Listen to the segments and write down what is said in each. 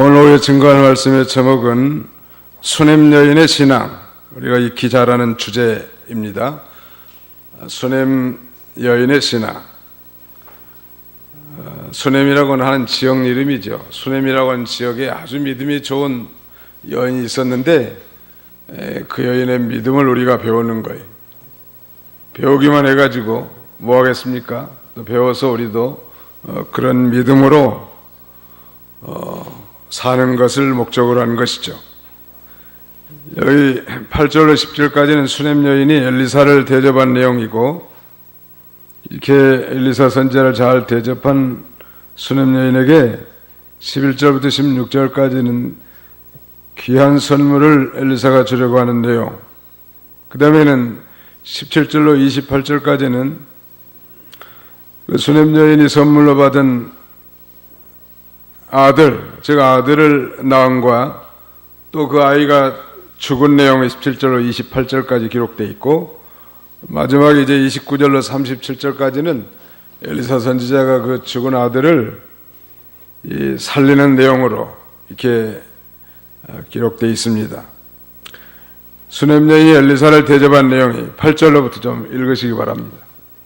오늘 오후에 증거할 말씀의 제목은 수냄 여인의 신앙, 우리가 익히 잘 아는 주제입니다. 수냄 여인의 신앙. 수냄이라고는 하는 지역 이름이죠. 수냄이라고 하는 지역에 아주 믿음이 좋은 여인이 있었는데 그 여인의 믿음을 우리가 배우는 거예요. 배우기만 해가지고 뭐 하겠습니까? 또 배워서 우리도 그런 믿음으로 사는 것을 목적으로 한 것이죠. 여기 8절로 10절까지는 수냄 여인이 엘리사를 대접한 내용이고, 이렇게 엘리사 선지자를 잘 대접한 수냄 여인에게 11절부터 16절까지는 귀한 선물을 엘리사가 주려고 하는 내용, 그 다음에는 17절로 28절까지는 그 수냄 여인이 선물로 받은 아들, 즉 아들을 낳은과 또 그 아이가 죽은 내용이 17절로 28절까지 기록되어 있고, 마지막에 이제 29절로 37절까지는 엘리사 선지자가 그 죽은 아들을 살리는 내용으로 이렇게 기록되어 있습니다. 수냄 여인이 엘리사를 대접한 내용이 8절로부터 좀 읽으시기 바랍니다.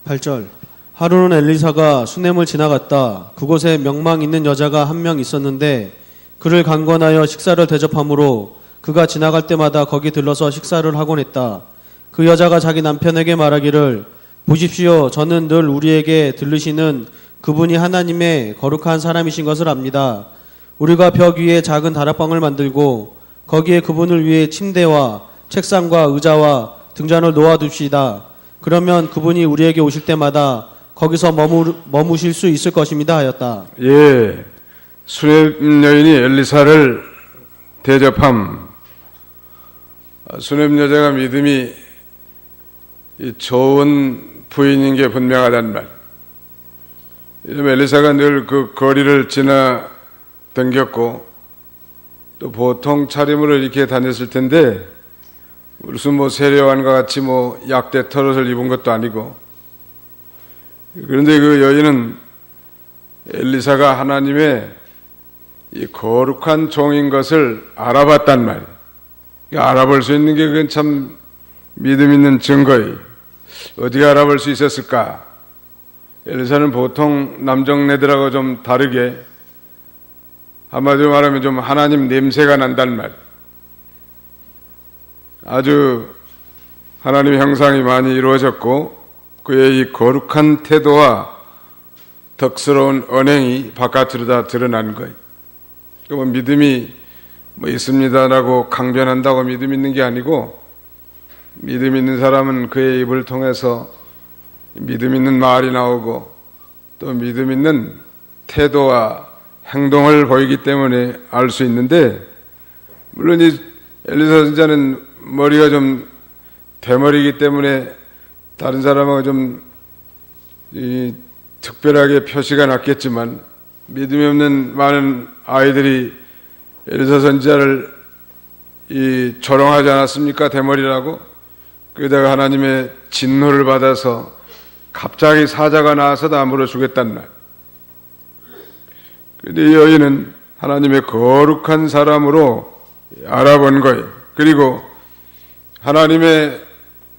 8절. 하루는 엘리사가 수냄을 지나갔다. 그곳에 명망 있는 여자가 한 명 있었는데 그를 강권하여 식사를 대접하므로 그가 지나갈 때마다 거기 들러서 식사를 하곤 했다. 그 여자가 자기 남편에게 말하기를, 보십시오, 저는 늘 우리에게 들르시는 그분이 하나님의 거룩한 사람이신 것을 압니다. 우리가 벽 위에 작은 다락방을 만들고 거기에 그분을 위해 침대와 책상과 의자와 등잔을 놓아둡시다. 그러면 그분이 우리에게 오실 때마다 거기서 머무실 수 있을 것입니다 하였다. 예, 수냄 여인이 엘리사를 대접함. 수냄 여자가 믿음이 좋은 부인인 게 분명하단 말. 엘리사가 늘 그 거리를 지나 댕겼고 또 보통 차림으로 이렇게 다녔을 텐데, 무슨 뭐 세례요한과 같이 뭐 약대 털옷을 입은 것도 아니고, 그런데 그 여인은 엘리사가 하나님의 이 거룩한 종인 것을 알아봤단 말이에요. 알아볼 수 있는 게 그건 참 믿음 있는 증거예요. 어디가 알아볼 수 있었을까? 엘리사는 보통 남정네들하고 좀 다르게, 한마디로 말하면 좀 하나님 냄새가 난단 말이에요. 아주 하나님의 형상이 많이 이루어졌고, 그의 이 거룩한 태도와 덕스러운 언행이 바깥으로 다 드러난 거예요. 그러면 믿음이 뭐 있습니다라고 강변한다고 믿음 있는 게 아니고, 믿음 있는 사람은 그의 입을 통해서 믿음 있는 말이 나오고 또 믿음 있는 태도와 행동을 보이기 때문에 알 수 있는데, 물론 이 엘리사 선지자는 머리가 좀 대머리이기 때문에 다른 사람하고 좀 특별하게 표시가 났겠지만, 믿음이 없는 많은 아이들이 엘리사 선지자를 조롱하지 않았습니까? 대머리라고. 그러다가 하나님의 진노를 받아서 갑자기 사자가 나와서 다 물어주겠단 말. 그런데 이 여인은 하나님의 거룩한 사람으로 알아본 거예요. 그리고 하나님의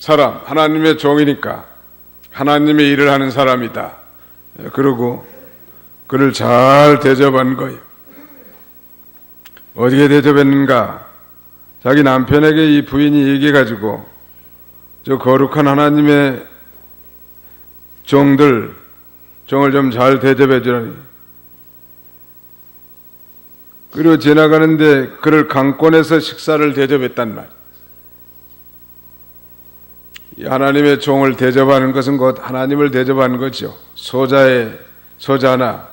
사람, 하나님의 종이니까 하나님의 일을 하는 사람이다. 그러고 그를 잘 대접한 거예요. 어떻게 대접했는가? 자기 남편에게 이 부인이 얘기해가지고, 저 거룩한 하나님의 종을 좀 잘 대접해 주라니. 그리고 지나가는데 그를 강권해서 식사를 대접했단 말. 하나님의 종을 대접하는 것은 곧 하나님을 대접하는 거죠. 소자나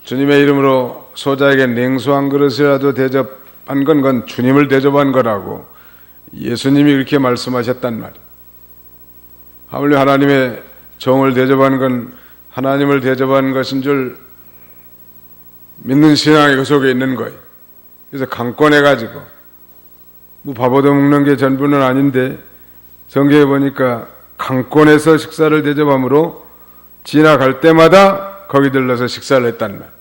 주님의 이름으로 소자에게 냉수 한 그릇이라도 대접한 건 주님을 대접한 거라고 예수님이 그렇게 말씀하셨단 말이에요. 하물며 하나님의 종을 대접하는 건 하나님을 대접하는 것인 줄 믿는 신앙이 그 속에 있는 거예요. 그래서 강권해가지고, 뭐 밥 얻어먹는 게 전부는 아닌데 성경에 보니까 강권해서 식사를 대접함으로 지나갈 때마다 거기 들러서 식사를 했단 말.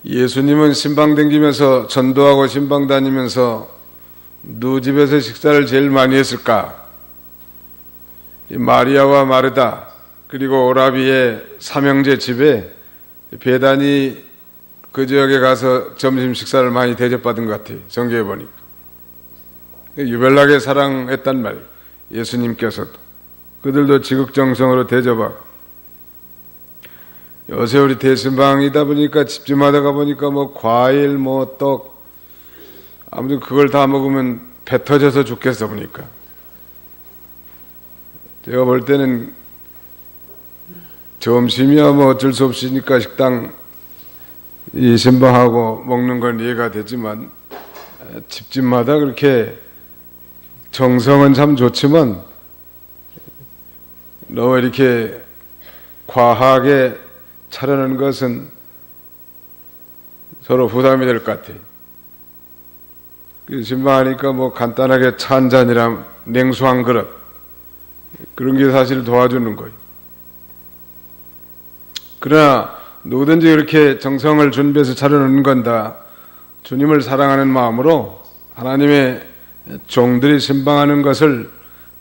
예수님은 신방 댕기면서 전도하고 신방 다니면서 누구 집에서 식사를 제일 많이 했을까? 이 마리아와 마르다 그리고 오라비의 삼형제 집에 베다니 그 지역에 가서 점심 식사를 많이 대접받은 것 같아요. 성경에 보니까. 유별나게 사랑했단 말이에요. 예수님께서도. 그들도 지극정성으로 대접하고. 요새 우리 대신방이다 보니까 집집마다 가보니까 뭐 과일 뭐 떡 아무튼 그걸 다 먹으면 배 터져서 죽겠어 보니까. 제가 볼 때는 점심이야 뭐 어쩔 수 없으니까 식당 이 신방하고 먹는 건 이해가 되지만 집집마다 그렇게 정성은 참 좋지만 너무 이렇게 과하게 차려는 것은 서로 부담이 될 것 같아요. 신방하니까 뭐 간단하게 차 한 잔이랑 냉수 한 그릇 그런 게 사실 도와주는 거예요. 그러나 누구든지 이렇게 정성을 준비해서 차려놓는 건 다 주님을 사랑하는 마음으로 하나님의 종들이 신방하는 것을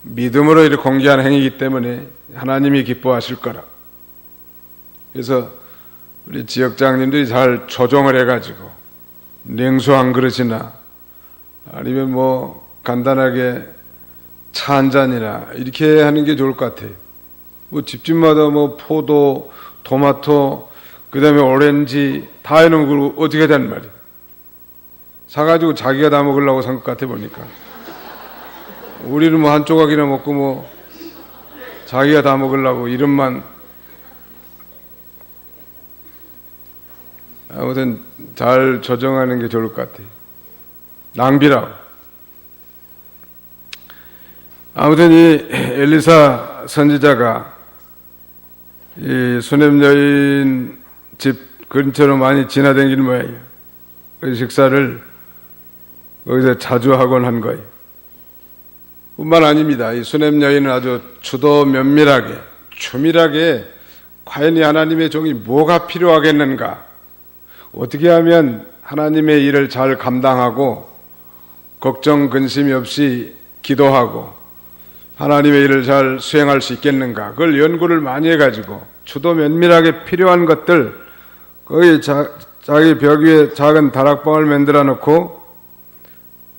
믿음으로 이렇게 공개하는 행위이기 때문에 하나님이 기뻐하실 거라. 그래서 우리 지역장님들이 잘 조정을 해가지고 냉수 한 그릇이나 아니면 뭐 간단하게 차 한 잔이나 이렇게 하는 게 좋을 것 같아요. 뭐 집집마다 뭐 포도, 토마토, 그 다음에 오렌지 다 해놓으면 그걸 어떻게 하자는 말이에요. 사가지고 자기가 다 먹으려고 산 것 같아 보니까. 우리는 뭐 한 조각이나 먹고 뭐 자기가 다 먹으려고 이름만. 아무튼 잘 조정하는 게 좋을 것 같아요. 낭비라고. 아무튼 이 엘리사 선지자가 이 수넴 여인 집 근처로 많이 지나다니는 모양이에요. 그 식사를 거기서 자주 하곤 한 거예요. 뿐만 아닙니다. 이 수넴 여인은 아주 추도 면밀하게, 추밀하게 과연 이 하나님의 종이 뭐가 필요하겠는가? 어떻게 하면 하나님의 일을 잘 감당하고 걱정 근심이 없이 기도하고 하나님의 일을 잘 수행할 수 있겠는가? 그걸 연구를 많이 해가지고 추도 면밀하게 필요한 것들 거기 자기 벽 위에 작은 다락방을 만들어 놓고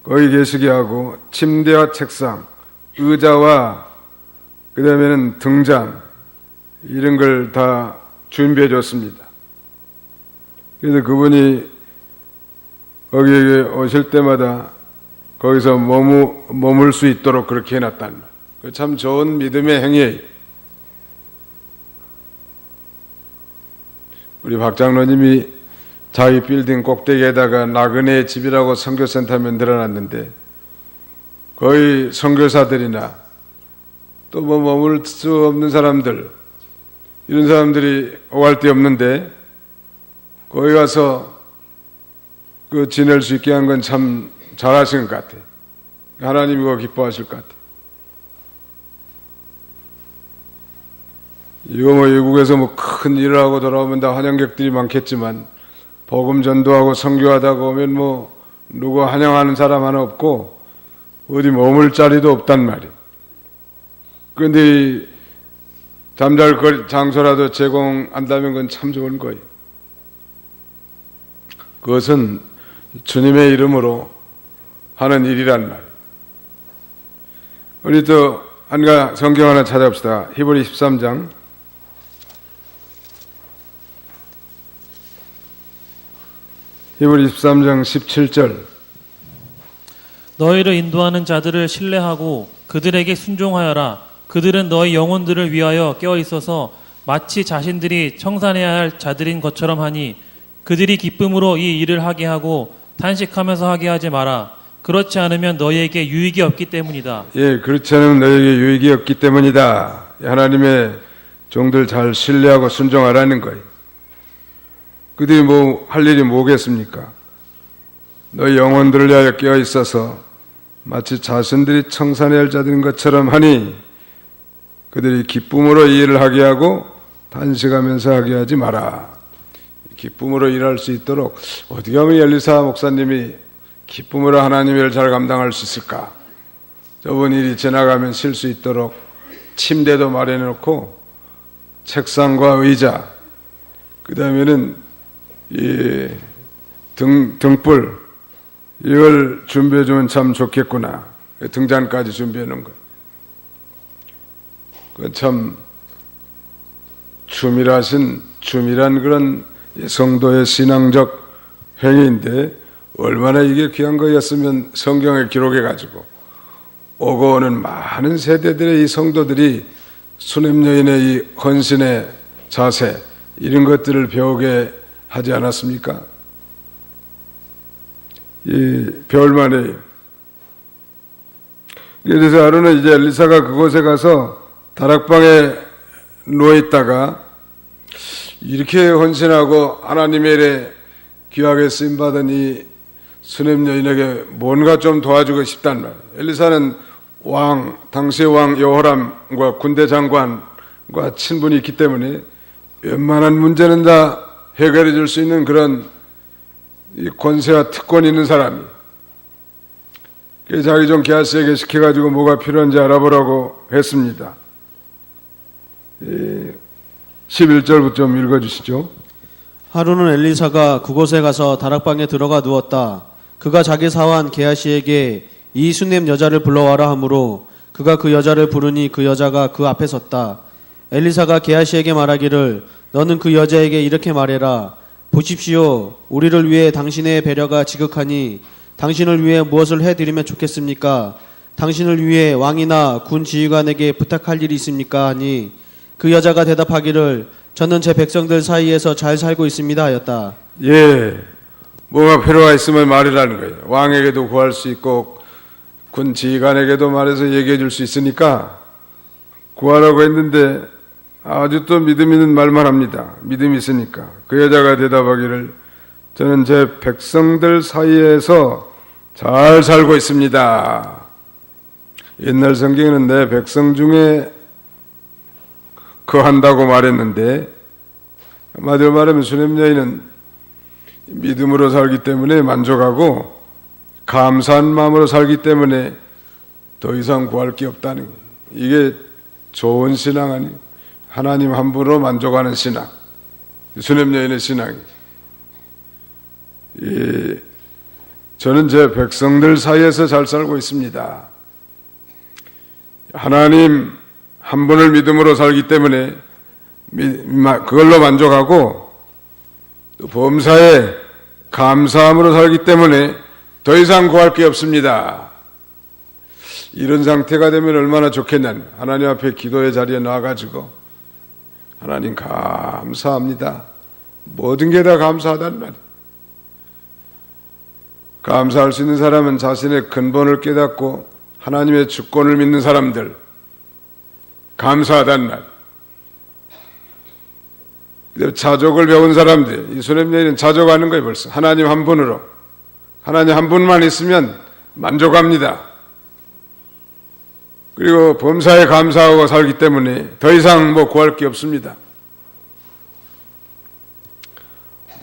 거기 계시게 하고 침대와 책상, 의자와 그 다음에는 등잔 이런 걸 다 준비해 줬습니다. 그래서 그분이 거기에 오실 때마다 거기서 머물 수 있도록 그렇게 해놨단 말이에요. 참 좋은 믿음의 행위예요. 우리 박 장로님이 자기 빌딩 꼭대기에다가 나그네 집이라고 선교센터 만들어놨는데 거의 선교사들이나 또 뭐 머물 수 없는 사람들 이런 사람들이 오갈 데 없는데 거기 가서 그 지낼 수 있게 한 건 참 잘하신 것 같아요. 하나님이 그거 기뻐하실 것 같아요. 이거 뭐 외국에서 뭐 큰 일을 하고 돌아오면 다 환영객들이 많겠지만 복음 전도하고 선교하다가 오면 뭐 누구 환영하는 사람 하나 없고 어디 머물 자리도 없단 말이에요. 그런데 잠잘 장소라도 제공한다면 그건 참 좋은 거예요. 그것은 주님의 이름으로 하는 일이란 말이에요. 우리 또 한가 성경 하나 찾아봅시다. 히브리 13장 히브리 13장 17절 너희를 인도하는 자들을 신뢰하고 그들에게 순종하여라. 그들은 너희 영혼들을 위하여 깨어 있어서 마치 자신들이 청산해야 할 자들인 것처럼 하니 그들이 기쁨으로 이 일을 하게 하고 탄식하면서 하게 하지 마라. 그렇지 않으면 너희에게 유익이 없기 때문이다. 예, 그렇지 않으면 너희에게 유익이 없기 때문이다. 하나님의 종들 잘 신뢰하고 순종하라는 거예요. 그들이 뭐 할 일이 뭐겠습니까? 너희 영혼들을 위하여 깨어 있어서 마치 자신들이 청산해야 할 자들인 것처럼 하니 그들이 기쁨으로 이 일을 하게 하고 탄식하면서 하게 하지 마라. 기쁨으로 일할 수 있도록 어떻게 하면 엘리사 목사님이 기쁨으로 하나님의 일을 잘 감당할 수 있을까? 저번 일이 지나가면 쉴 수 있도록 침대도 마련해 놓고 책상과 의자, 그 다음에는 이 등불 이걸 준비해 주면 참 좋겠구나. 등잔까지 준비해 놓은 거예요. 참 춤이란 그런 성도의 신앙적 행위인데 얼마나 이게 귀한 거였으면 성경에 기록해 가지고 오고 오는 많은 세대들의 이 성도들이 수냄 여인의 이 헌신의 자세 이런 것들을 배우게 하지 않았습니까? 이 배울만해요. 그래서 하루는 이제 엘리사가 그곳에 가서 다락방에 누워있다가 이렇게 헌신하고 하나님의 일에 귀하게 쓰임받은 이 수냄 여인에게 뭔가 좀 도와주고 싶단 말이에요. 엘리사는 당시의 왕 여호람과 군대 장관과 친분이 있기 때문에 웬만한 문제는 다 해결해 줄 수 있는 그런 이 권세와 특권이 있는 사람이. 그래서 자기 좀 게하시에게 시켜가지고 뭐가 필요한지 알아보라고 했습니다. 11절부터 좀 읽어주시죠. 하루는 엘리사가 그곳에 가서 다락방에 들어가 누웠다. 그가 자기 사환 게하시에게 이 수냄 여자를 불러와라 하므로 그가 그 여자를 부르니 그 여자가 그 앞에 섰다. 엘리사가 게하시에게 말하기를 너는 그 여자에게 이렇게 말해라. 보십시오. 우리를 위해 당신의 배려가 지극하니 당신을 위해 무엇을 해드리면 좋겠습니까? 당신을 위해 왕이나 군 지휘관에게 부탁할 일이 있습니까? 하니 그 여자가 대답하기를 저는 제 백성들 사이에서 잘 살고 있습니다 하였다. 예, 뭐가 필요가 있으면 말이라는 거예요. 왕에게도 구할 수 있고 군 지휘관에게도 말해서 얘기해 줄 수 있으니까 구하라고 했는데 아주 또 믿음 있는 말만 합니다. 믿음이 있으니까. 그 여자가 대답하기를 저는 제 백성들 사이에서 잘 살고 있습니다. 옛날 성경에는 내 백성 중에 거한다고 말했는데 한마디로 말하면 수냄 여인은 믿음으로 살기 때문에 만족하고 감사한 마음으로 살기 때문에 더 이상 구할 게 없다는 거예요. 이게 좋은 신앙 아니에요. 하나님 한 분으로 만족하는 신앙. 수냄 여인의 신앙이. 저는 제 백성들 사이에서 잘 살고 있습니다. 하나님 한 분을 믿음으로 살기 때문에 그걸로 만족하고 또 범사에 감사함으로 살기 때문에 더 이상 구할 게 없습니다. 이런 상태가 되면 얼마나 좋겠냐는 하나님 앞에 기도의 자리에 나와가지고 하나님 감사합니다. 모든 게 다 감사하다는 말이에요. 감사할 수 있는 사람은 자신의 근본을 깨닫고 하나님의 주권을 믿는 사람들 감사하다는 말. 자족을 배운 사람들, 이 수냄 여인은 자족하는 거예요 벌써. 하나님 한 분으로. 하나님 한 분만 있으면 만족합니다. 그리고 범사에 감사하고 살기 때문에 더 이상 뭐 구할 게 없습니다.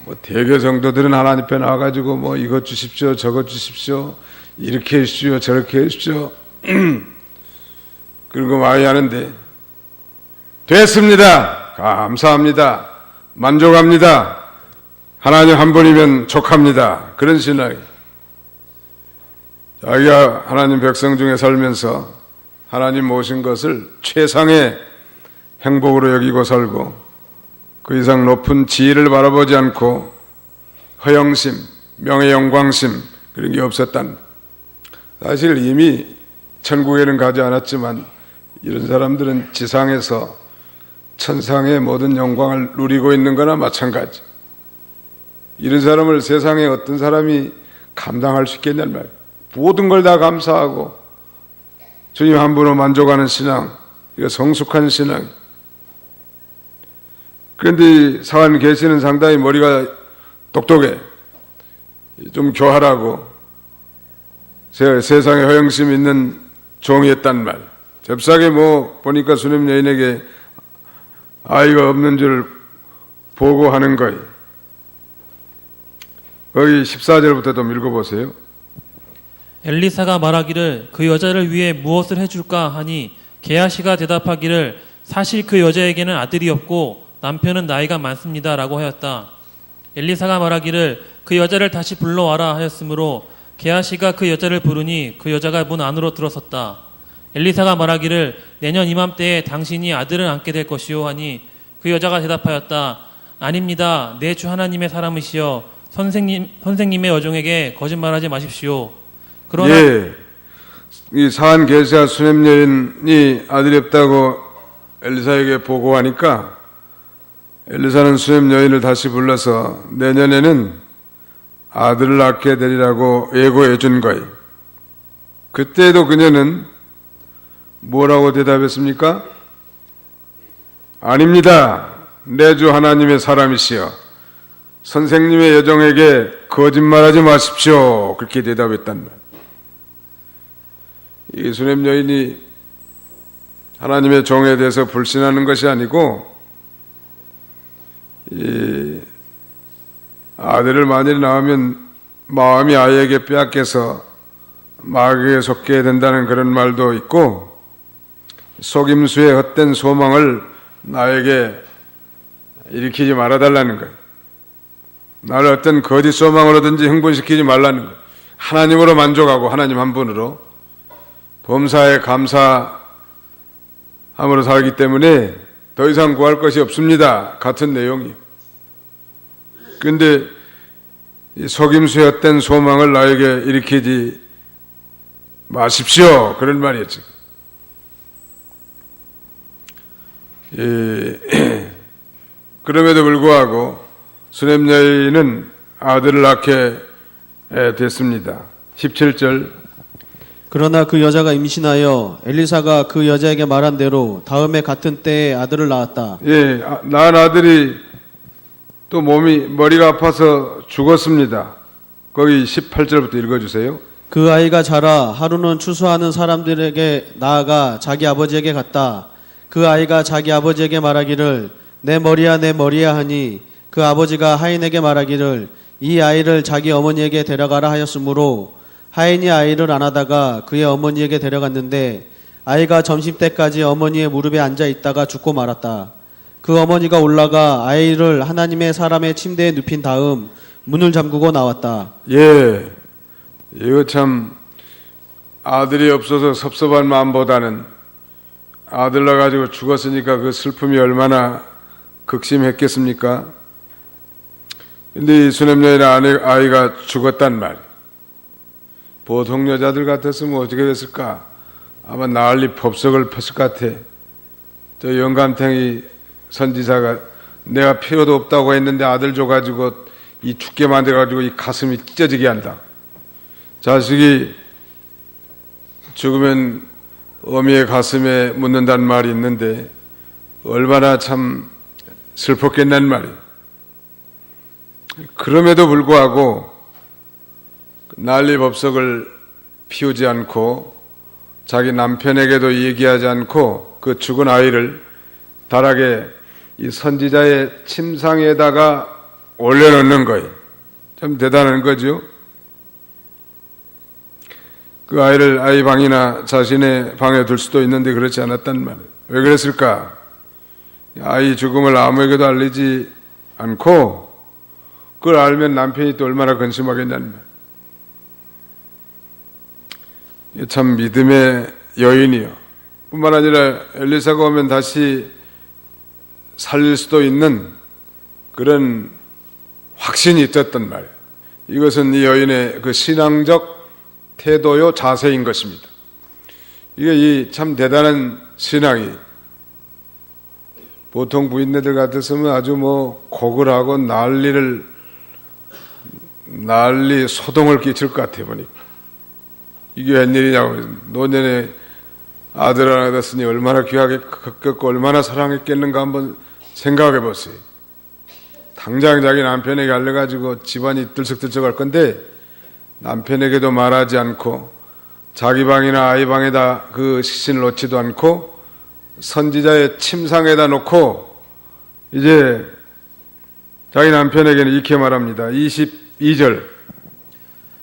뭐 대개 성도들은 하나님 앞에 나와가지고 뭐 이것 주십시오, 저것 주십시오, 이렇게 해주십시오, 저렇게 해주십시오. 그런 거 많이 하는데 됐습니다. 감사합니다. 만족합니다. 하나님 한 분이면 족합니다. 그런 신앙이. 자기가 하나님 백성 중에 살면서 하나님 모신 것을 최상의 행복으로 여기고 살고 그 이상 높은 지위를 바라보지 않고 허영심, 명예영광심 그런 게 없었단. 사실 이미 천국에는 가지 않았지만 이런 사람들은 지상에서 천상의 모든 영광을 누리고 있는 거나 마찬가지. 이런 사람을 세상에 어떤 사람이 감당할 수 있겠냐는 말이에요. 모든 걸 다 감사하고 주님 한 분으로 만족하는 신앙, 이거 성숙한 신앙. 그런데 사관 계시는 상당히 머리가 똑똑해. 좀 교활하고 세상에 허영심 있는 종이었단 말. 잽싸게 뭐 보니까 수냄 여인에게 아이가 없는 줄 보고하는 거예요. 거기 14절부터 좀 읽어보세요. 엘리사가 말하기를 그 여자를 위해 무엇을 해줄까 하니 게하시가 대답하기를 사실 그 여자에게는 아들이 없고 남편은 나이가 많습니다라고 하였다. 엘리사가 말하기를 그 여자를 다시 불러와라 하였으므로 게하시가 그 여자를 부르니 그 여자가 문 안으로 들어섰다. 엘리사가 말하기를 내년 이맘때에 당신이 아들을 안게 될 것이요 하니 그 여자가 대답하였다. 아닙니다. 내 주 하나님의 사람이시여 선생님의 여종에게 거짓말하지 마십시오. 그러나 예, 이 사한 계사 수냄 여인이 아들이 없다고 엘리사에게 보고하니까 엘리사는 수냄 여인을 다시 불러서 내년에는 아들을 낳게 되리라고 예고해 준 거예요. 그때도 그녀는 뭐라고 대답했습니까? 아닙니다. 내 주 하나님의 사람이시여 선생님의 여종에게 거짓말하지 마십시오. 그렇게 대답했단 말. 이 수냄 여인이 하나님의 종에 대해서 불신하는 것이 아니고 이 아들을 만일 낳으면 마음이 아이에게 빼앗겨서 마귀에 속게 된다는 그런 말도 있고 속임수의 헛된 소망을 나에게 일으키지 말아달라는 거예요. 나를 어떤 거짓 소망으로든지 흥분시키지 말라는 거예요. 하나님으로 만족하고 하나님 한 분으로 범사에 감사함으로 살기 때문에 더 이상 구할 것이 없습니다. 같은 내용이에요. 그런데 속임수의 헛된 소망을 나에게 일으키지 마십시오. 그런 말이었죠. 그럼에도 불구하고 수냄 여인은 아들을 낳게 됐습니다. 17절. 그러나 그 여자가 임신하여 엘리사가 그 여자에게 말한 대로 다음에 같은 때에 아들을 낳았다. 예, 낳은 아들이 또 머리가 아파서 죽었습니다. 거기 18절부터 읽어주세요. 그 아이가 자라 하루는 추수하는 사람들에게 나아가 자기 아버지에게 갔다. 그 아이가 자기 아버지에게 말하기를 내 머리야 하니 그 아버지가 하인에게 말하기를 이 아이를 자기 어머니에게 데려가라 하였으므로 하인이 아이를 안아다가 그의 어머니에게 데려갔는데 아이가 점심때까지 어머니의 무릎에 앉아 있다가 죽고 말았다. 그 어머니가 올라가 아이를 하나님의 사람의 침대에 눕힌 다음 문을 잠그고 나왔다. 예, 이거 참 아들이 없어서 섭섭한 마음보다는 아들 낳아가지고 죽었으니까 그 슬픔이 얼마나 극심했겠습니까? 근데 이 수냄 여인의 아이가 죽었단 말이에요. 보통 여자들 같았으면 어떻게 됐을까? 아마 난리 법석을 폈을 것 같아. 저 영감탱이 선지자가 내가 필요도 없다고 했는데 아들 줘가지고 이 죽게 만들어가지고 이 가슴이 찢어지게 한다. 자식이 죽으면 어미의 가슴에 묻는다는 말이 있는데 얼마나 참 슬펐겠냐는 말이에요. 그럼에도 불구하고 난리 법석을 피우지 않고 자기 남편에게도 얘기하지 않고 그 죽은 아이를 다락에 이 선지자의 침상에다가 올려놓는 거예요. 참 대단한 거죠. 그 아이를 아이 방이나 자신의 방에 둘 수도 있는데 그렇지 않았단 말이에요. 왜 그랬을까? 아이 죽음을 아무에게도 알리지 않고 그걸 알면 남편이 또 얼마나 근심하겠냐는 말이에요. 참 믿음의 여인이요. 뿐만 아니라 엘리사가 오면 다시 살릴 수도 있는 그런 확신이 있었단 말이에요. 이것은 이 여인의 그 신앙적 태도요 자세인 것입니다. 이게 이 참 대단한 신앙이 보통 부인네들 같았으면 아주 뭐 고글하고 난리 소동을 끼칠 것 같아 보니까 이게 웬일이냐고. 노년에 아들 하나 낳았으니 얼마나 귀하게 겪고 얼마나 사랑했겠는가 한번 생각해 보세요. 당장 자기 남편에게 알려가지고 집안이 들썩들썩할 건데 남편에게도 말하지 않고 자기 방이나 아이 방에다 그 시신을 놓지도 않고 선지자의 침상에다 놓고 이제 자기 남편에게는 이렇게 말합니다. 2절.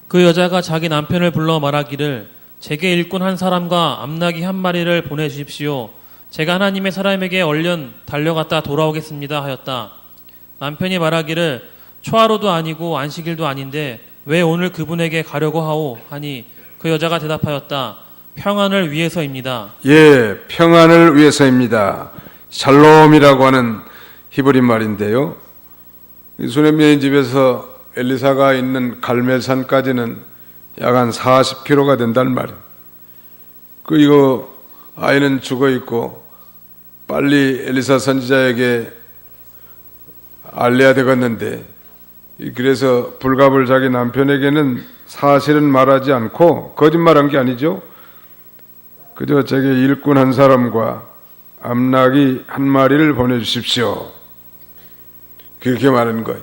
그 여자가 자기 남편을 불러 말하기를 제게 일꾼 한 사람과 암나귀 한 마리를 보내주십시오. 제가 하나님의 사람에게 얼른 달려갔다 돌아오겠습니다 하였다. 남편이 말하기를 초하루도 아니고 안식일도 아닌데 왜 오늘 그분에게 가려고 하오 하니 그 여자가 대답하였다. 평안을 위해서입니다. 예, 평안을 위해서입니다. 샬롬이라고 하는 히브리 말인데요. 수넴 여인 집에서 엘리사가 있는 갈멜산까지는 약 한 40km가 된다는 말이에요. 이거 아이는 죽어 있고 빨리 엘리사 선지자에게 알려야 되겠는데, 그래서 불갑을 자기 남편에게는 사실은 말하지 않고 거짓말한 게 아니죠. 그저 제게 일꾼 한 사람과 암나귀 한 마리를 보내주십시오. 그렇게 말하는 거예요.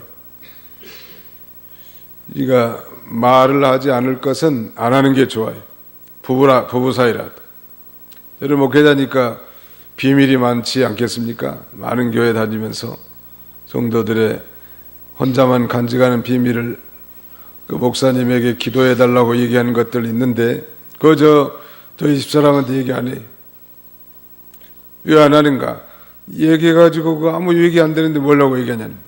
네가 말을 하지 않을 것은 안 하는 게 좋아요. 부부 사이라도. 여러분 목회자니까 비밀이 많지 않겠습니까? 많은 교회 다니면서 성도들의 혼자만 간직하는 비밀을 그 목사님에게 기도해 달라고 얘기하는 것들 있는데, 저희 집사람한테 얘기 안 해요. 왜 안 하는가? 얘기해가지고 아무 얘기 안 되는데 뭐라고 얘기하냐는 거예요.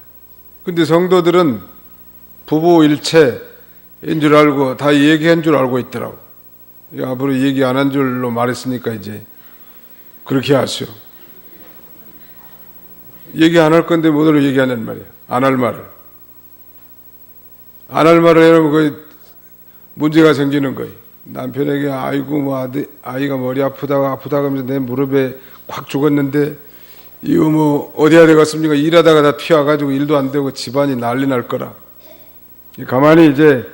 근데 성도들은 부부 일체인 줄 알고 다 얘기한 줄 알고 있더라고. 앞으로 얘기 안 한 줄로 말했으니까 이제 그렇게 하시오. 얘기 안 할 건데 뭐로 얘기하냐는 말이야. 안 할 말을. 안 할 말을 해놓으면 그 문제가 생기는 거예요. 남편에게 아이고 뭐 아이가 머리 아프다가 하면서 내 무릎에 콱 죽었는데 이거 뭐 어디야 되겠습니까? 일하다가 다 튀어가지고 일도 안 되고 집안이 난리 날 거라. 가만히 이제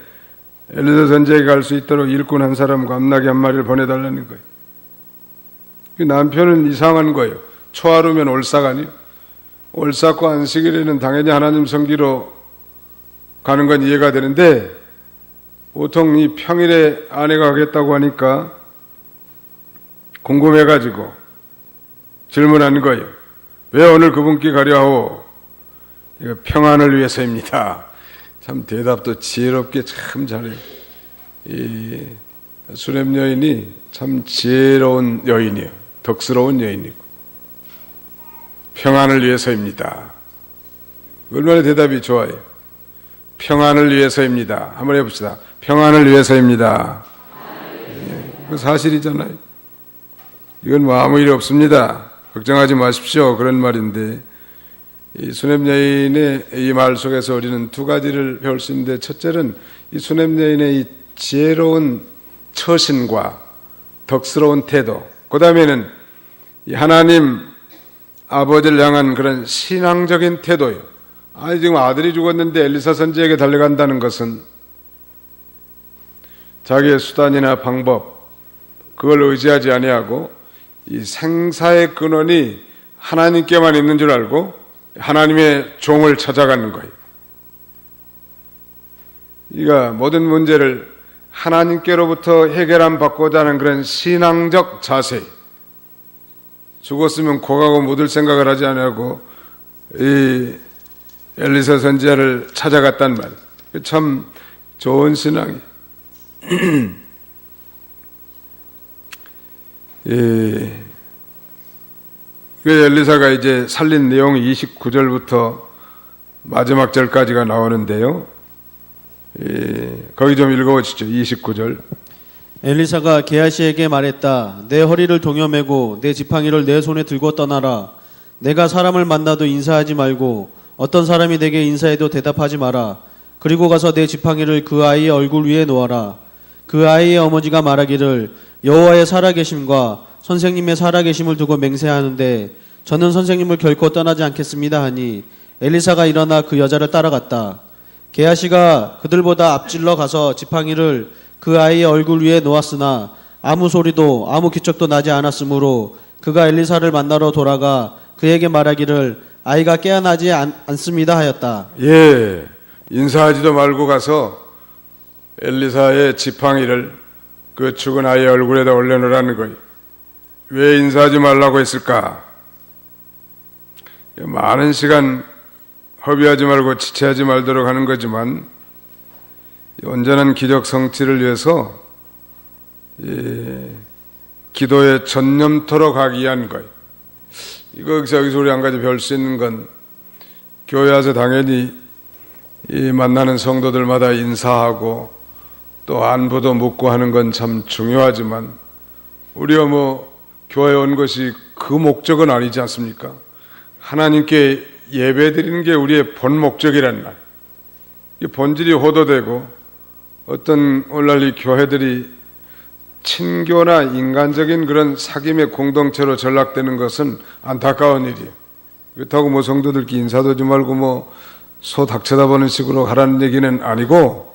엘리사 선지자에게 갈 수 있도록 일꾼 한 사람과 암나귀 한 마리를 보내달라는 거예요. 남편은 이상한 거예요. 초하루면 올삭 아니에요? 올삭과 안식일에는 당연히 하나님 성기로 가는 건 이해가 되는데, 보통 이 평일에 아내가 가겠다고 하니까 궁금해가지고 질문하는 거예요. 왜 오늘 그분께 가려 하오? 이거 평안을 위해서입니다. 참 대답도 지혜롭게 참 잘해요. 이 수넴 여인이 참 지혜로운 여인이에요. 덕스러운 여인이고. 평안을 위해서입니다. 얼마나 대답이 좋아요. 평안을 위해서입니다. 한번 해봅시다. 평안을 위해서입니다. 그 사실이잖아요. 이건 뭐 아무 일 없습니다. 걱정하지 마십시오. 그런 말인데, 이 수넴 여인의 이 말 속에서 우리는 두 가지를 배울 수 있는데, 첫째는 이 수넴 여인의 이 지혜로운 처신과 덕스러운 태도, 그 다음에는 이 하나님 아버지를 향한 그런 신앙적인 태도예요. 아니 지금 아들이 죽었는데 엘리사 선지에게 달려간다는 것은 자기의 수단이나 방법 그걸 의지하지 아니하고 이 생사의 근원이 하나님께만 있는 줄 알고 하나님의 종을 찾아가는 거예요. 이가 모든 문제를 하나님께로부터 해결함 받고자 하는 그런 신앙적 자세. 죽었으면 고가고 묻을 생각을 하지 않고 이 엘리사 선지자를 찾아갔단 말이에요. 참 좋은 신앙이에요. 그 엘리사가 이제 살린 내용이 29절부터 마지막 절까지가 나오는데요. 거기 좀 읽어보시죠. 29절. 엘리사가 게하시에게 말했다. 내 허리를 동여매고 내 지팡이를 내 손에 들고 떠나라. 내가 사람을 만나도 인사하지 말고 어떤 사람이 내게 인사해도 대답하지 마라. 그리고 가서 내 지팡이를 그 아이의 얼굴 위에 놓아라. 그 아이의 어머니가 말하기를 여호와의 살아계심과 선생님의 살아계심을 두고 맹세하는데 저는 선생님을 결코 떠나지 않겠습니다 하니 엘리사가 일어나 그 여자를 따라갔다. 게하시가 그들보다 앞질러 가서 지팡이를 그 아이의 얼굴 위에 놓았으나 아무 소리도 아무 기척도 나지 않았으므로 그가 엘리사를 만나러 돌아가 그에게 말하기를 아이가 깨어나지 않습니다 하였다. 예, 인사하지도 말고 가서 엘리사의 지팡이를 그 죽은 아이의 얼굴에다 올려놓으라는 거예요. 왜 인사하지 말라고 했을까? 많은 시간 허비하지 말고 지체하지 말도록 하는 거지만 온전한 기적 성취를 위해서 기도에 전념토록 하기 위한 것. 여기서 우리 한 가지 배울 수 있는 건, 교회 와서 당연히 이 만나는 성도들마다 인사하고 또 안부도 묻고 하는 건 참 중요하지만, 우리가 교회에 온 것이 그 목적은 아니지 않습니까? 하나님께 예배드리는 게 우리의 본 목적이란 말. 이 본질이 호도되고, 어떤 오늘날 이 교회들이 친교나 인간적인 그런 사귐의 공동체로 전락되는 것은 안타까운 일이에요. 그렇다고 성도들끼리 인사도 하지 말고 소 닥쳐다보는 식으로 하라는 얘기는 아니고,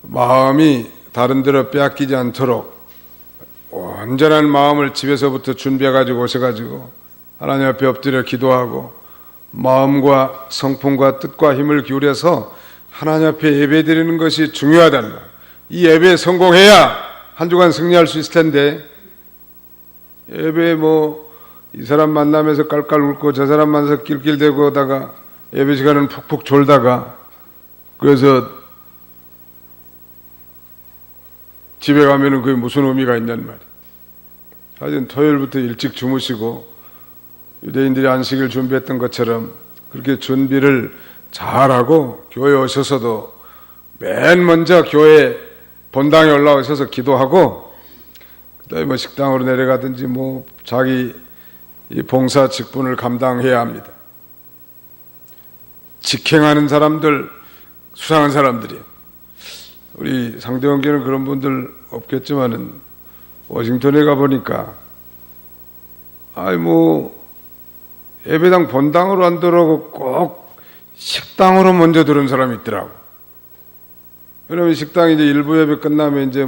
마음이 다른 데로 빼앗기지 않도록 온전한 마음을 집에서부터 준비해가지고 오셔가지고 하나님 앞에 엎드려 기도하고 마음과 성품과 뜻과 힘을 기울여서 하나님 앞에 예배드리는 것이 중요하다는 거예요. 이 예배에 성공해야 한 주간 승리할 수 있을 텐데, 예배에 이 사람 만나면서 깔깔 웃고 저 사람 만나서 낄낄대고 하다가 예배 시간은 푹푹 졸다가, 그래서 집에 가면은 그게 무슨 의미가 있냔 말이에요. 하여튼 토요일부터 일찍 주무시고 유대인들이 안식일 준비했던 것처럼 그렇게 준비를 잘하고, 교회에 오셔서도 맨 먼저 교회 본당에 올라오셔서 기도하고, 그다음에 식당으로 내려가든지 자기 이 봉사 직분을 감당해야 합니다. 직행하는 사람들, 수상한 사람들이에요. 우리 상대원교는 그런 분들 없겠지만은, 워싱턴에 가보니까 예배당 본당으로 안 들어오고 꼭 식당으로 먼저 들어온 사람이 있더라고. 왜냐면 식당이 이제 일부 예배 끝나면 이제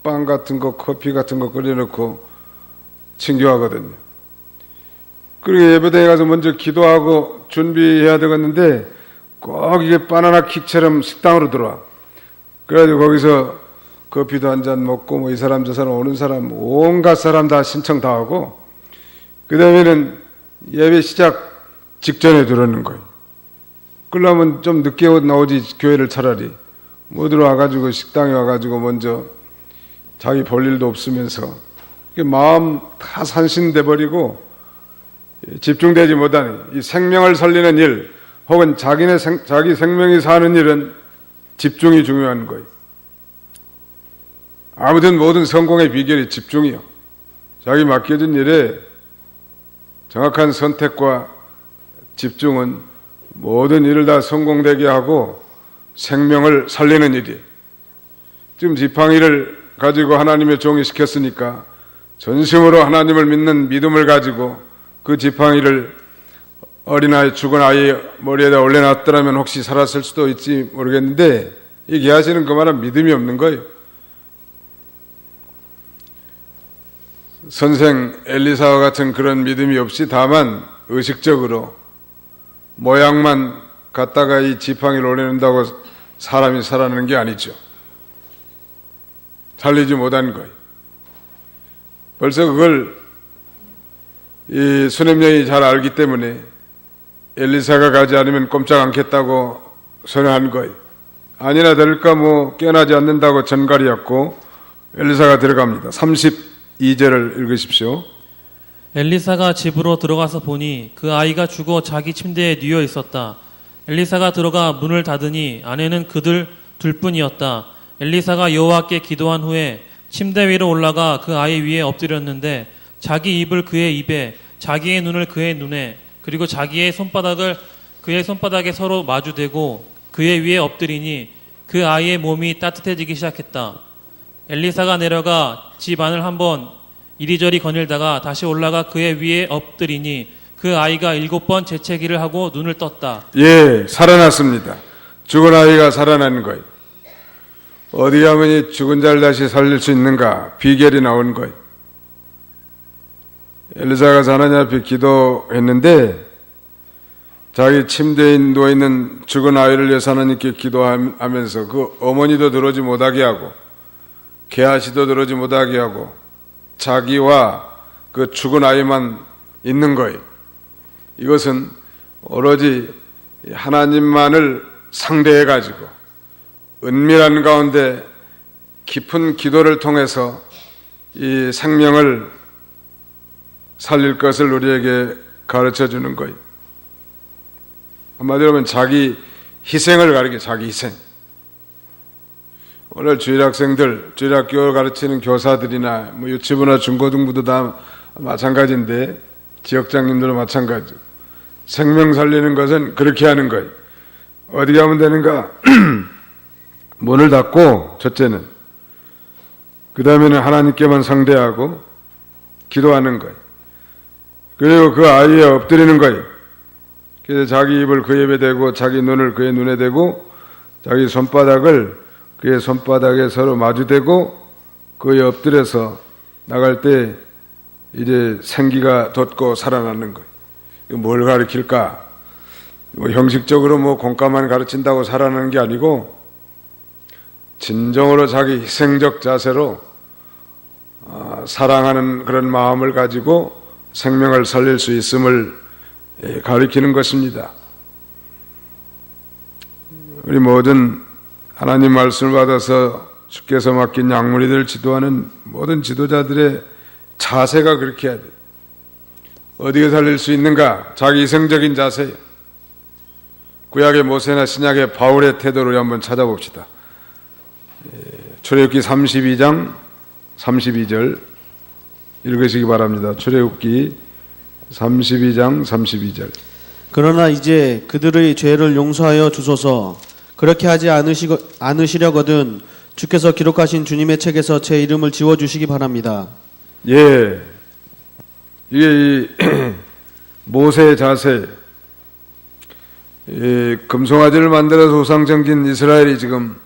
빵 같은 거, 커피 같은 거 끓여놓고 친교하거든요. 그리고 예배당에 가서 먼저 기도하고 준비해야 되겠는데, 꼭 이게 바나나 킥처럼 식당으로 들어와. 그래가지고 거기서 커피도 한 잔 먹고 이 사람 저 사람 오는 사람 온갖 사람 다 신청 다 하고, 그 다음에는 예배 시작 직전에 들어오는 거예요. 그러려면 좀 늦게 나오지, 교회를 차라리. 들어와가지고 식당에 와가지고 먼저 자기 볼 일도 없으면서 마음 다 산신돼 버리고 집중되지 못하는 이 생명을 살리는 일, 혹은 자기 생명이 사는 일은 집중이 중요한 거예요. 아무튼 모든 성공의 비결이 집중이요. 자기 맡겨진 일에 정확한 선택과 집중은 모든 일을 다 성공되게 하고 생명을 살리는 일이에요. 지금 지팡이를 가지고 하나님의 종이 시켰으니까 전심으로 하나님을 믿는 믿음을 가지고 그 지팡이를 어린아이, 죽은 아이 머리에다 올려놨더라면 혹시 살았을 수도 있지 모르겠는데, 이 게하시는 그 말은 믿음이 없는 거예요. 선생 엘리사와 같은 그런 믿음이 없이 다만 의식적으로 모양만 갖다가 이 지팡이를 올려놓는다고 사람이 살아나는 게 아니죠. 살리지 못한 거예요. 벌써 그걸 이 수냄령이 잘 알기 때문에 엘리사가 가지 않으면 꼼짝 않겠다고 선언한 거예요. 아니나 다를까 깨어나지 않는다고 전갈이었고, 엘리사가 들어갑니다. 32절을 읽으십시오. 엘리사가 집으로 들어가서 보니 그 아이가 죽어 자기 침대에 뉘어 있었다. 엘리사가 들어가 문을 닫으니 안에는 그들 둘뿐이었다. 엘리사가 여호와께 기도한 후에 침대 위로 올라가 그 아이 위에 엎드렸는데, 자기 입을 그의 입에, 자기의 눈을 그의 눈에, 그리고 자기의 손바닥을 그의 손바닥에 서로 마주대고 그의 위에 엎드리니 그 아이의 몸이 따뜻해지기 시작했다. 엘리사가 내려가 집 안을 한번 이리저리 거닐다가 다시 올라가 그의 위에 엎드리니 그 아이가 7번 재채기를 하고 눈을 떴다. 예, 살아났습니다. 죽은 아이가 살아난 거예요. 어디 가면 이 죽은 자를 다시 살릴 수 있는가? 비결이 나온 거예요. 엘리사가 하나님 앞에 기도했는데, 자기 침대에 누워있는 죽은 아이를 위해서 하나님께 기도하면서 그 어머니도 들어오지 못하게 하고 게하시도 들어오지 못하게 하고 자기와 그 죽은 아이만 있는 거예요. 이것은 오로지 하나님만을 상대해가지고 은밀한 가운데 깊은 기도를 통해서 이 생명을 살릴 것을 우리에게 가르쳐 주는 거예요. 한마디로 하면 자기 희생을 가르쳐, 자기 희생. 오늘 주일학생들, 주일학교 가르치는 교사들이나 뭐 유치부나 중고등부도 다 마찬가지인데, 지역장님들도 마찬가지. 생명 살리는 것은 그렇게 하는 거예요. 어디 가면 되는가? 문을 닫고, 첫째는. 그 다음에는 하나님께만 상대하고 기도하는 거예요. 그리고 그 아이에 엎드리는 거예요. 그래서 자기 입을 그 입에 대고 자기 눈을 그의 눈에 대고 자기 손바닥을 그의 손바닥에 서로 마주대고 그에 엎드려서 나갈 때 이제 생기가 돋고 살아나는 거예요. 이거 뭘 가르칠까? 뭐 형식적으로 뭐 공과만 가르친다고 살아나는 게 아니고 진정으로 자기 희생적 자세로 사랑하는 그런 마음을 가지고 생명을 살릴 수 있음을 가리키는 것입니다. 우리 모든 하나님 말씀을 받아서 주께서 맡긴 양무리들 지도하는 모든 지도자들의 자세가 그렇게 해야 돼요. 어디에 살릴 수 있는가? 자기 희생적인 자세예요. 구약의 모세나 신약의 바울의 태도를 한번 찾아봅시다. 출애굽기 32장 32절 읽으시기 바랍니다. 출애굽기 32장 32절. 그러나 이제 그들의 죄를 용서하여 주소서. 그렇게 하지 않으시려거든 주께서 기록하신 주님의 책에서 제 이름을 지워주시기 바랍니다. 예, 이게 이 모세의 자세. 금송아지를 만들어서 우상 섬긴 이스라엘이 지금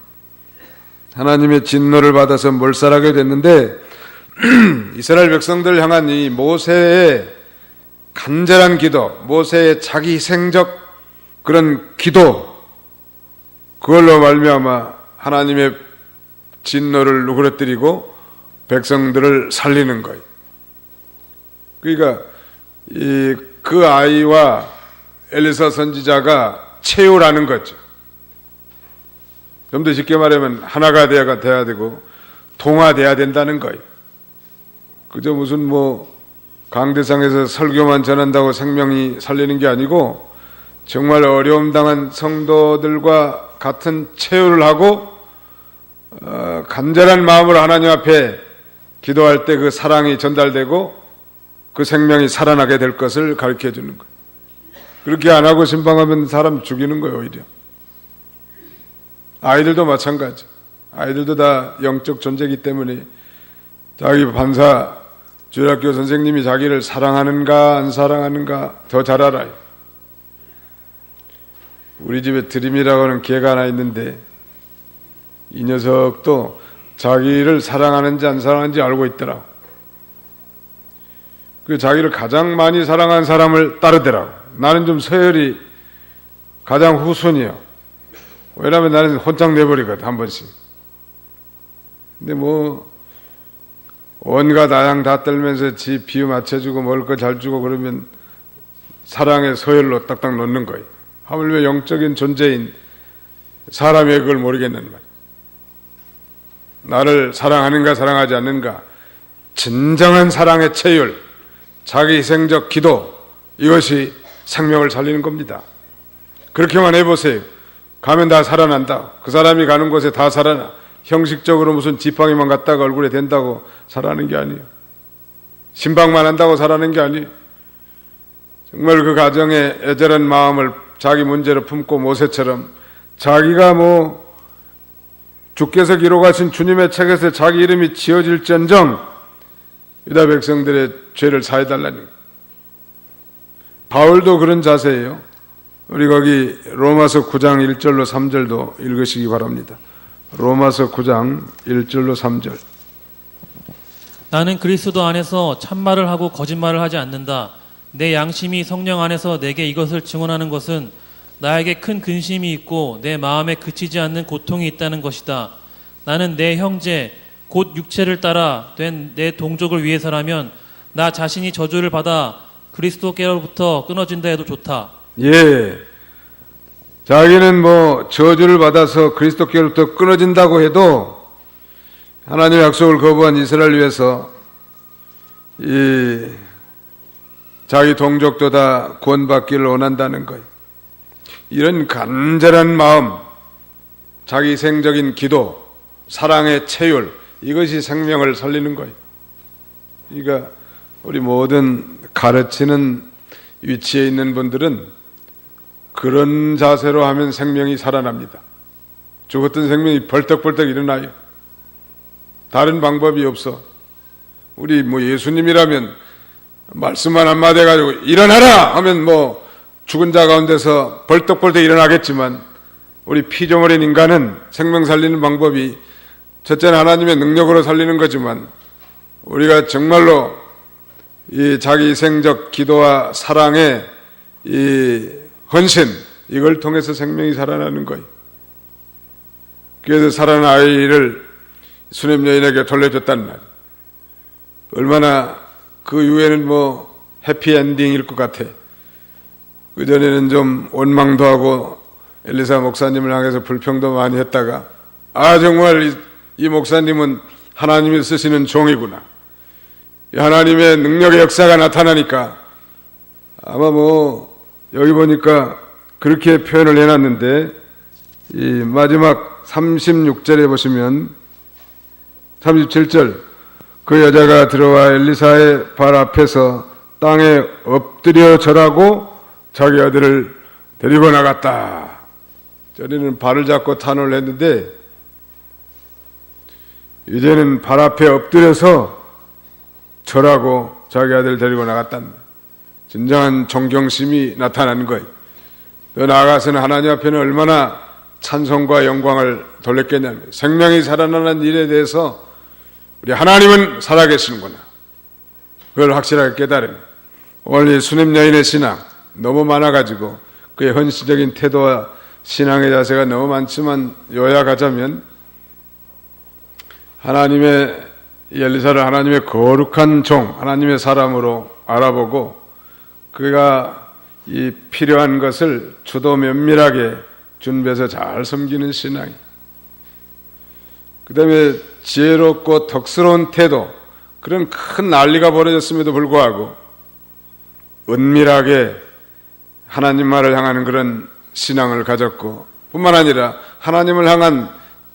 하나님의 진노를 받아서 몰살하게 됐는데 이스라엘 백성들을 향한 이 모세의 간절한 기도, 모세의 자기 희생적 그런 기도, 그걸로 말미암아 하나님의 진노를 누그러뜨리고 백성들을 살리는 거예요. 그러니까 그 아이와 엘리사 선지자가 체유라는 거죠. 좀 더 쉽게 말하면 하나가 돼야 되고 동화돼야 된다는 거예요. 그저 무슨 뭐 강대상에서 설교만 전한다고 생명이 살리는 게 아니고 정말 어려움 당한 성도들과 같은 체유를 하고 간절한 마음으로 하나님 앞에 기도할 때 그 사랑이 전달되고 그 생명이 살아나게 될 것을 가르쳐 주는 거예요. 그렇게 안 하고 신방하면 사람 죽이는 거예요, 오히려. 아이들도 마찬가지. 아이들도 다 영적 존재이기 때문에 자기 반사 주일학교 선생님이 자기를 사랑하는가 안 사랑하는가 더 잘 알아요. 우리 집에 드림이라고 하는 개가 하나 있는데 이 녀석도 자기를 사랑하는지 안 사랑하는지 알고 있더라고. 그 자기를 가장 많이 사랑한 사람을 따르더라고. 나는 좀 서열이 가장 후순이요. 왜냐하면 나는 혼짝 내버리거든, 한 번씩. 근데 뭐 온갖 아양 다 떨면서 지 비유 맞춰주고 먹을 거 잘 주고 그러면 사랑의 서열로 딱딱 놓는 거예요. 하물며 영적인 존재인 사람이 그걸 모르겠는 말이에요. 나를 사랑하는가 사랑하지 않는가, 진정한 사랑의 체율, 자기 희생적 기도, 이것이 생명을 살리는 겁니다. 그렇게만 해보세요. 가면 다 살아난다. 그 사람이 가는 곳에 다 살아나. 형식적으로 무슨 지팡이만 갖다가 얼굴에 댄다고 살아나는 게 아니에요. 신방만 한다고 살아나는 게 아니에요. 정말 그 가정에 애절한 마음을 자기 문제로 품고 모세처럼 자기가 뭐 주께서 기록하신 주님의 책에서 자기 이름이 지어질지언정 유다 백성들의 죄를 사해달라는 거예요. 바울도 그런 자세예요. 우리 거기 로마서 9장 1절로 3절도 읽으시기 바랍니다. 로마서 9장 1절로 3절. 나는 그리스도 안에서 참말을 하고 거짓말을 하지 않는다. 내 양심이 성령 안에서 내게 이것을 증언하는 것은 나에게 큰 근심이 있고 내 마음에 그치지 않는 고통이 있다는 것이다. 나는 내 형제 곧 육체를 따라 된 내 동족을 위해서라면 나 자신이 저주를 받아 그리스도께로부터 끊어진다 해도 좋다. 예. 자기는 뭐 저주를 받아서 그리스도께로부터 끊어진다고 해도 하나님의 약속을 거부한 이스라엘을 위해서 이 자기 동족도 다 구원받기를 원한다는 거예요. 이런 간절한 마음, 자기 희생적인 기도, 사랑의 체율, 이것이 생명을 살리는 거예요. 그러니까 우리 모든 가르치는 위치에 있는 분들은 그런 자세로 하면 생명이 살아납니다. 죽었던 생명이 벌떡벌떡 일어나요. 다른 방법이 없어. 우리 뭐 예수님이라면 말씀만 한마디 해가지고 일어나라 하면 뭐 죽은 자 가운데서 벌떡벌떡 일어나겠지만, 우리 피조물인 인간은 생명 살리는 방법이 첫째는 하나님의 능력으로 살리는 거지만, 우리가 정말로 이 자기 희생적 기도와 사랑의 이 헌신, 이걸 통해서 생명이 살아나는 거예요. 그래서 살아난 아이를 수냄 여인에게 돌려줬단 말이에요. 얼마나 그 이후에는 뭐 해피엔딩일 것 같아. 그전에는 좀 원망도 하고 엘리사 목사님을 향해서 불평도 많이 했다가, 정말 이 목사님은 하나님이 쓰시는 종이구나, 하나님의 능력의 역사가 나타나니까, 아마 뭐 여기 보니까 그렇게 표현을 해놨는데, 이 마지막 36절에 보시면 37절, 그 여자가 들어와 엘리사의 발 앞에서 땅에 엎드려 절하고 자기 아들을 데리고 나갔다. 저리는 발을 잡고 탄원을 했는데, 이제는 발 앞에 엎드려서 절하고 자기 아들을 데리고 나갔다. 진정한 존경심이 나타나는 거예요. 더 나아가서는 하나님 앞에는 얼마나 찬송과 영광을 돌렸겠냐면, 생명이 살아나는 일에 대해서 우리 하나님은 살아계시는구나, 그걸 확실하게 깨달으면, 오늘 이 수냄 여인의 신앙 너무 많아가지고 그의 헌신적인 태도와 신앙의 자세가 너무 많지만, 요약하자면 하나님의 엘리사를 하나님의 거룩한 종, 하나님의 사람으로 알아보고, 그가 이 필요한 것을 주도 면밀하게 준비해서 잘 섬기는 신앙이, 그 다음에 지혜롭고 덕스러운 태도, 그런 큰 난리가 벌어졌음에도 불구하고 은밀하게 하나님 말을 향하는 그런 신앙을 가졌고, 뿐만 아니라 하나님을 향한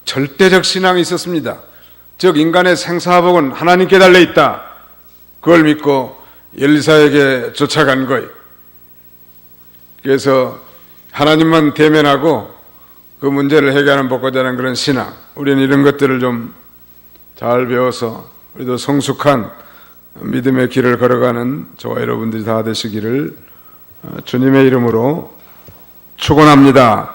절대적 신앙이 있었습니다. 즉 인간의 생사복은 하나님께 달려있다, 그걸 믿고 엘리사에게 쫓아간 거예요. 그래서 하나님만 대면하고 그 문제를 해결하는 복고자 하는 그런 신앙, 우리는 이런 것들을 좀 잘 배워서 우리도 성숙한 믿음의 길을 걸어가는 저와 여러분들이 다 되시기를 주님의 이름으로 축원합니다.